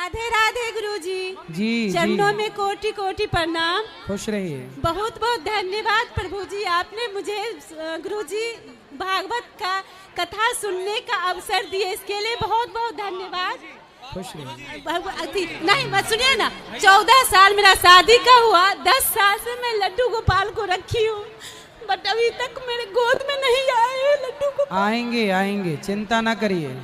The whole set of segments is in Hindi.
राधे राधे गुरुजी। जी चरणों में कोटि कोटि प्रणाम। खुश रहिए। बहुत बहुत धन्यवाद प्रभु जी, आपने मुझे गुरुजी भागवत का कथा सुनने का अवसर दिए, इसके लिए बहुत बहुत धन्यवाद। खुश रहिए। नहीं मत सुनिए ना, 14 साल मेरा शादी का हुआ, 10 साल से मैं लड्डू गोपाल को रखी हूँ, बट अभी तक मेरे गोद में नहीं आए लड्डू गोपाल। आएंगे आएंगे, चिंता ना करिए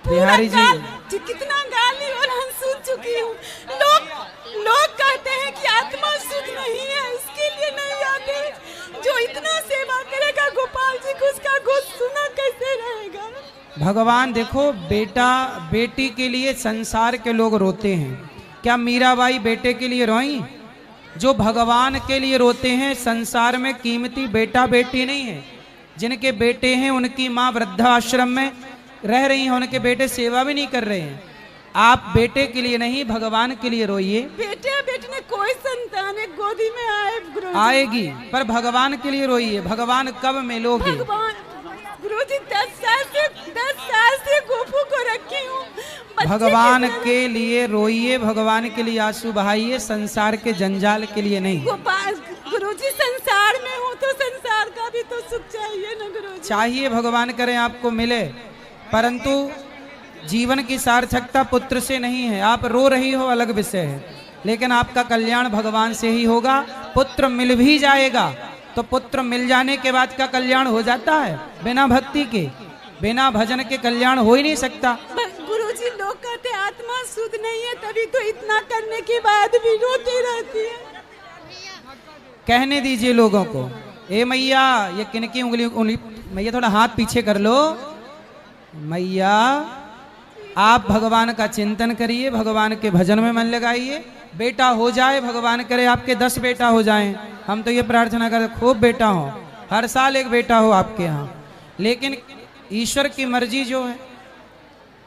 बिहारी जी। कितना गाली और हम सुन चुकी हूँ। लोग कहते हैं कि आत्मा शुद्ध नहीं है, इसके लिए नहीं आते। जो इतना सेवा करेगा गोपाल जी को, उसका गोद सुना कैसे रहेगा। भगवान देखो, बेटा बेटी के लिए संसार के लोग रोते हैं, क्या मीराबाई बेटे के लिए रोई? जो भगवान के लिए रोते हैं, संसार में कीमती बेटा बेटी नहीं है। जिनके बेटे हैं उनकी माँ वृद्धाश्रम में रह रही हैं, उनके बेटे सेवा भी नहीं कर रहे हैं। आप बेटे के लिए नहीं, भगवान के लिए रोइए। बेटे बेटे ने कोई संतान है गोदी में आएगी, पर भगवान के लिए रोइए। भगवान कब मिलोगे? भगवान गुरुजी 10 साल से गोपू को रखी हूँ। भगवान के लिए रोइए, भगवान के लिए आंसू बहाइए, संसार के जंजाल के लिए नहीं। गोपाल गुरुजी संसार में हूँ तो संसार का भी तो सुख चाहिए ना गुरुजी। चाहिए, भगवान करें आपको मिले, परंतु जीवन की सार्थकता पुत्र से नहीं है। आप रो रही हो अलग विषय है, लेकिन आपका कल्याण भगवान से ही होगा। पुत्र मिल भी जाएगा तो पुत्र मिल जाने के बाद का कल्याण हो जाता है, बिना भक्ति के, बिना भजन के कल्याण हो ही नहीं सकता। गुरुजी लोग कहते आत्मा शुद्ध नहीं है, तभी तो इतना करने के बाद भी रोती रहती है। कहने दीजिए लोगों को। ए मैया, ये किनकी उंगली मैया थोड़ा हाथ पीछे कर लो। मैया आप भगवान का चिंतन करिए, भगवान के भजन में मन लगाइए। बेटा हो जाए, भगवान करे आपके 10 बेटा हो जाएं। हम तो ये प्रार्थना करते खूब बेटा हो, हर साल एक बेटा हो आपके यहाँ। लेकिन ईश्वर की मर्जी जो है,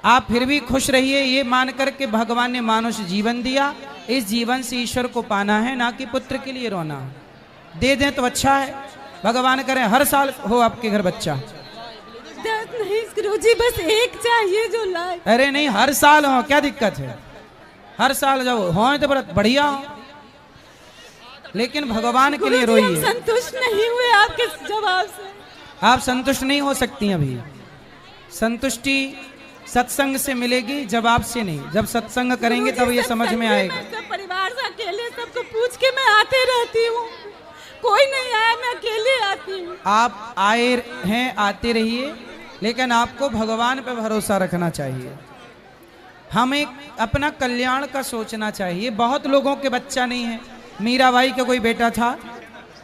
आप फिर भी खुश रहिए, ये मान कर के भगवान ने मानुष जीवन दिया, इस जीवन से ईश्वर को पाना है, ना कि पुत्र के लिए रोना। दे दें तो अच्छा है, भगवान करें हर साल हो आपके घर बच्चा। नहीं गुरुजी, बस एक चाहिए जो लाए। अरे नहीं, हर साल हो, क्या दिक्कत है? हर साल जाओ हो तो बड़ा बढ़िया हो, लेकिन भगवान के लिए रोइए। संतुष्ट नहीं हुए आपके जवाब से। आप संतुष्ट नहीं हो सकती अभी। संतुष्टि सत्संग से मिलेगी, जवाब से नहीं। जब सत्संग करेंगे तब ये समझ में आएगा। सब परिवार से अकेले सबको पूछ के मैं आते रहती हूँ, कोई नहीं आया, मैं अकेले आती हूँ। आप आए हैं, आते रहिए, लेकिन आपको भगवान पे भरोसा रखना चाहिए। हमें अपना कल्याण का सोचना चाहिए। बहुत लोगों के बच्चा नहीं है। मीराबाई का कोई बेटा था,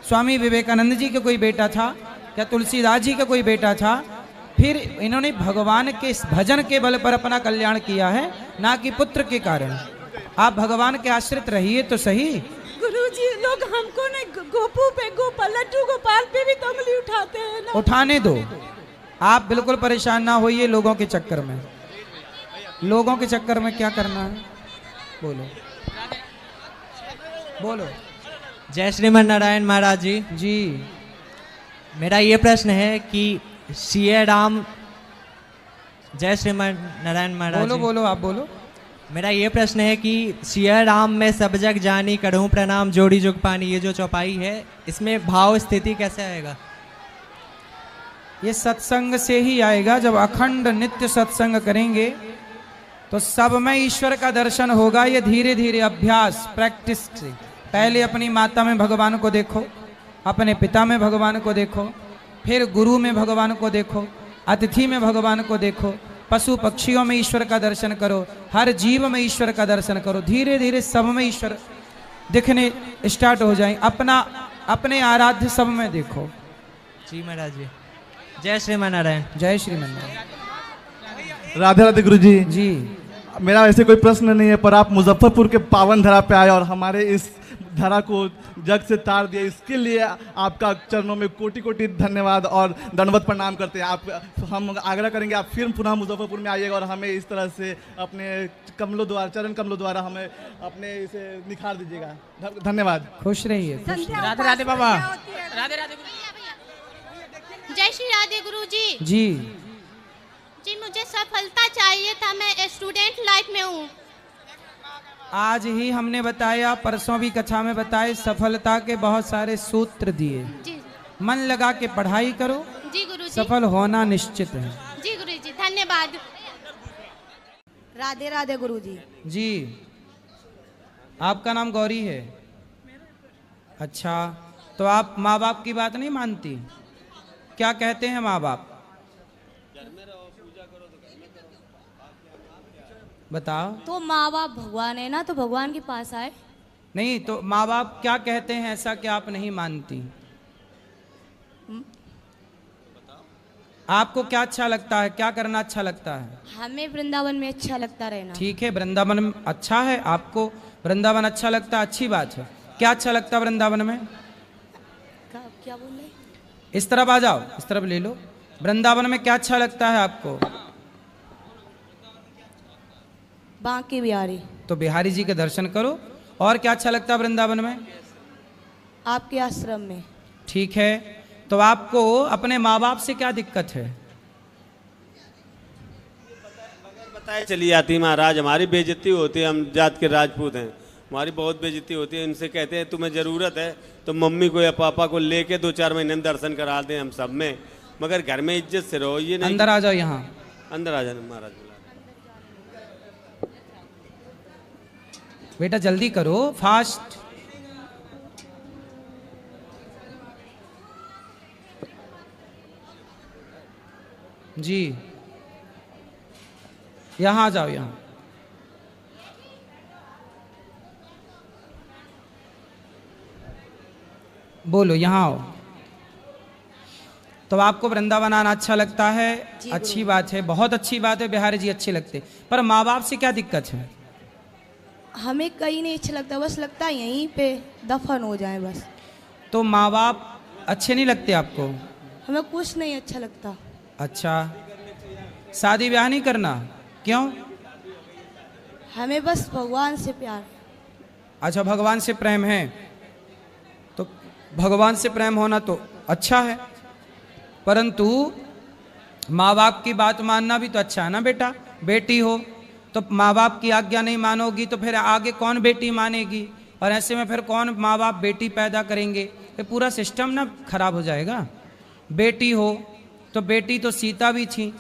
स्वामी विवेकानंद जी का कोई बेटा था, या तुलसीदास जी का कोई बेटा था। फिर इन्होंने भगवान के भजन के बल पर अपना कल्याण किया है, ना कि पुत्र के कारण। आप भगवान के आश्रित रहिए तो सही। गुरुजी लोग हमको नहीं, गोपू पे, गोपाल, लड्डू गोपाल पे भी तो उंगली उठाते हैं ना। उठाने दो, आप बिल्कुल परेशान ना होइए लोगों के चक्कर में। लोगों के चक्कर में क्या करना है? बोलो बोलो। जय श्रीमन नारायण महाराज जी। जी, मेरा ये प्रश्न है कि सिया राम, जय श्रीमन नारायण महाराज बोलो जी। बोलो, आप बोलो। मेरा ये प्रश्न है कि सिया राम में सब जग जानी, करहूं प्रणाम जोड़ी जुग पानी, ये जो चौपाई है, इसमें भाव स्थिति कैसे आएगा? ये सत्संग से ही आएगा। जब अखंड नित्य सत्संग करेंगे तो सब में ईश्वर का दर्शन होगा। ये धीरे धीरे अभ्यास, प्रैक्टिस से। पहले अपनी माता में भगवान को देखो, अपने पिता में भगवान को देखो, फिर गुरु में भगवान को देखो, अतिथि में भगवान को देखो, पशु पक्षियों में ईश्वर का दर्शन करो, हर जीव में ईश्वर का दर्शन करो। धीरे धीरे सब में ईश्वर दिखने स्टार्ट हो जाए। अपने आराध्य सब में देखो। जी महाराज जी। जय श्रीमन नारायण। जय श्रीमन नारायण। राधे राधे गुरु जी। जी, मेरा ऐसे कोई प्रश्न नहीं है, पर आप मुजफ्फरपुर के पावन धरा पे आए और हमारे इस धरा को जग से तार दिया, इसके लिए आपका चरणों में कोटि कोटि धन्यवाद और दंडवत प्रणाम करते हैं। आप हम आग्रह करेंगे आप फिर पुनः मुजफ्फरपुर में आइएगा और हमें इस तरह से अपने कमलों द्वारा, चरण कमलों द्वारा हमें अपने इसे निखार दीजिएगा। धन्यवाद। खुश रहिए। राधे राधे बाबा। राधे राधे। जय श्री राधे गुरु जी। जी, मुझे सफलता चाहिए था, मैं स्टूडेंट लाइफ में हूँ। आज ही हमने बताया, परसों भी कक्षा में बताए, सफलता के बहुत सारे सूत्र दिए। जी मन लगा के पढ़ाई करो, जी गुरुजी। सफल होना निश्चित है। जी गुरुजी, धन्यवाद। राधे राधे गुरुजी। जी, आपका नाम गौरी है? अच्छा, तो आप माँ बाप की बात नहीं मानती? क्या कहते हैं माँ बाप? बताओ। तो माँ बाप भगवान है ना, तो भगवान के पास आए। नहीं तो माँ बाप क्या कहते हैं ऐसा कि आप नहीं मानती? आपको क्या अच्छा लगता है, क्या करना अच्छा लगता है? हमें वृंदावन में अच्छा लगता रहना। ठीक है, वृंदावन में अच्छा है, आपको वृंदावन अच्छा लगता है, अच्छी बात है। क्या अच्छा लगता है वृंदावन में? क्या बोल रहे? इस तरफ आ जाओ, इस तरफ ले लो। वृंदावन में क्या अच्छा लगता है आपको? बांके बिहारी। तो बिहारी जी के दर्शन करो। और क्या अच्छा लगता है वृंदावन में? आपके आश्रम में। ठीक है, तो आपको अपने माँ बाप से क्या दिक्कत है? बताए चली जाती महाराज, हमारी बेइज्जती होती है, हम जात के राजपूत हैं, हमारी बहुत बेइज्जती होती है। इनसे कहते हैं तुम्हें ज़रूरत है तो मम्मी को या पापा को लेके 2-4 महीने में दर्शन करा दें हम सब में, मगर घर में इज्जत से रहो। ये नहीं अंदर आ जाओ, यहाँ अंदर आ जाना महाराज। बेटा जल्दी करो, फास्ट। जी, यहाँ आ जाओ, यहाँ। बोलो, यहाँ आओ। तो आपको वृंदावन आना अच्छा लगता है? अच्छी बात है, बहुत अच्छी बात है, बिहारी जी अच्छे लगते। पर माँ बाप से क्या दिक्कत है? हमें कहीं नहीं अच्छा लगता, बस लगता है यहीं पे दफन हो जाए बस। तो माँ बाप अच्छे नहीं लगते आपको? हमें कुछ नहीं अच्छा लगता। अच्छा, शादी ब्याह नहीं करना? क्यों? हमें बस भगवान से प्यार है। अच्छा, भगवान से प्रेम है, तो भगवान से प्रेम होना तो अच्छा है, परंतु माँ बाप की बात मानना भी तो अच्छा है ना बेटा। बेटी हो तो माँ बाप की आज्ञा नहीं मानोगी तो फिर आगे कौन बेटी मानेगी, और ऐसे में फिर कौन माँ बाप बेटी पैदा करेंगे? ये पूरा सिस्टम ना खराब हो जाएगा। बेटी हो तो बेटी तो सीता भी थी,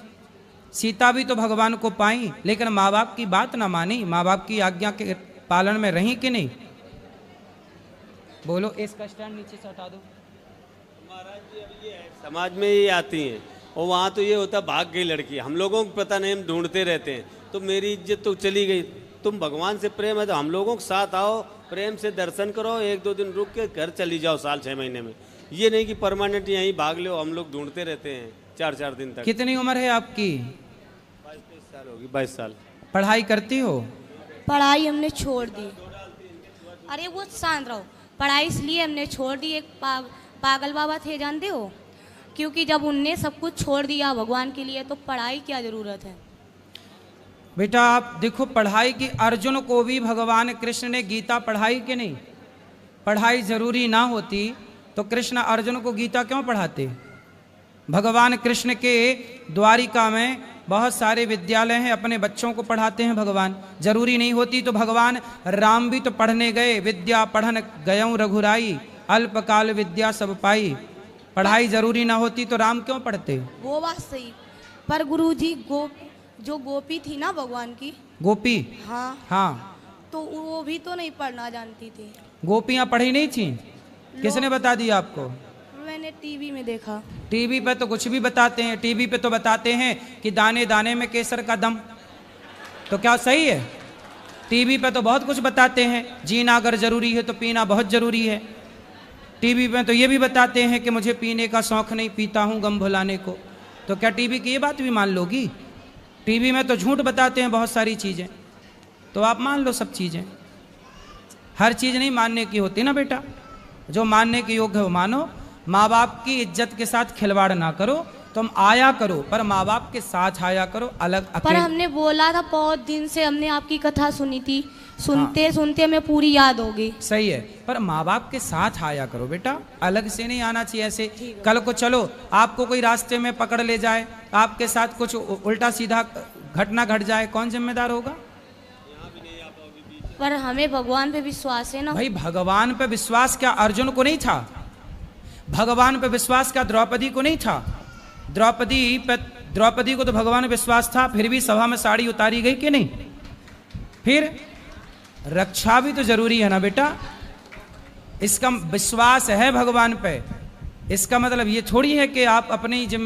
सीता भी तो भगवान को पाई, लेकिन माँ बाप की बात ना मानी, माँ बाप की आज्ञा के पालन में रही कि नहीं? बोलो, इसका स्टैंड नीचे से हटा दो। महाराज जी अब ये है, समाज में ये आती हैं और वहाँ तो ये होता भाग गई लड़की, हम लोगों को पता नहीं, हम ढूंढते रहते हैं, तो मेरी इज्जत तो चली गई। तुम भगवान से प्रेम है तो हम लोगों के साथ आओ, प्रेम से दर्शन करो, 1-2 दिन रुक के घर चली जाओ साल 6 महीने में। ये नहीं कि परमानेंट यहीं भाग लो, हम लोग ढूंढते रहते हैं 4-4 दिन तक। कितनी उम्र है आपकी? 22-23 साल होगी, 22 साल। पढ़ाई करती हो? पढ़ाई हमने छोड़ दी। अरे वो शांत रहो। पढ़ाई इसलिए हमने छोड़ दी, एक पागल बाबा थे जानते हो, क्योंकि जब उनने सब कुछ छोड़ दिया भगवान के लिए तो पढ़ाई क्या ज़रूरत है। बेटा आप देखो, पढ़ाई की अर्जुन को भी भगवान कृष्ण ने गीता पढ़ाई कि नहीं? पढ़ाई जरूरी ना होती तो कृष्ण अर्जुन को गीता क्यों पढ़ाते? भगवान कृष्ण के द्वारिका में बहुत सारे विद्यालय हैं, अपने बच्चों को पढ़ाते हैं भगवान। जरूरी नहीं होती तो भगवान राम भी तो पढ़ने गए, विद्या पढ़न गयऊँ रघुराई, अल्पकाल विद्या सब पाई। पढ़ाई जरूरी ना होती तो राम क्यों पढ़ते? वो बात सही, पर गुरुजी जो गोपी थी ना भगवान की, गोपी, हाँ हाँ, तो वो भी तो नहीं पढ़ना जानती थी। गोपियाँ पढ़ी नहीं थी? किसने बता दिया आपको? मैंने टीवी में देखा। टीवी पे तो कुछ भी बताते हैं, टीवी पे तो बताते हैं कि दाने दाने में केसर का दम, तो क्या सही है? टीवी पे तो बहुत कुछ बताते हैं, जीना अगर जरूरी है तो पीना बहुत जरूरी है। टीवी पे तो ये भी बताते हैं कि मुझे पीने का शौक नहीं, पीता हूँ गम भुलाने को, तो क्या टीवी की ये बात भी मान लोगी? टीवी में तो झूठ बताते हैं बहुत सारी चीज़ें, तो आप मान लो सब चीज़ें। हर चीज़ नहीं मानने की होती ना बेटा, जो मानने के योग्य हो मानो। माँ बाप की इज्जत के साथ खिलवाड़ ना करो, तुम आया करो पर माँ बाप के साथ आया करो, अलग पर अकेले। हमने बोला था, बहुत दिन से हमने आपकी कथा सुनी थी, सुनते सुनते हमें पूरी याद हो गई। सही है, पर माँ बाप के साथ आया करो बेटा, अलग से नहीं आना चाहिए ऐसे। कल को चलो आपको कोई रास्ते में पकड़ ले जाए, आपके साथ कुछ उल्टा सीधा घटना घट जाए, कौन जिम्मेदार होगा? पर हमें भगवान पे विश्वास है ना। भाई भगवान पे विश्वास क्या अर्जुन को नहीं था? भगवान पे विश्वास क्या द्रौपदी को नहीं था? द्रौपदी को तो भगवान पे विश्वास था, फिर भी सभा में साड़ी उतारी गई कि नहीं? फिर रक्षा भी तो जरूरी है ना बेटा। इसका विश्वास है भगवान पे, इसका मतलब ये थोड़ी है कि आप अपनी जिम्मे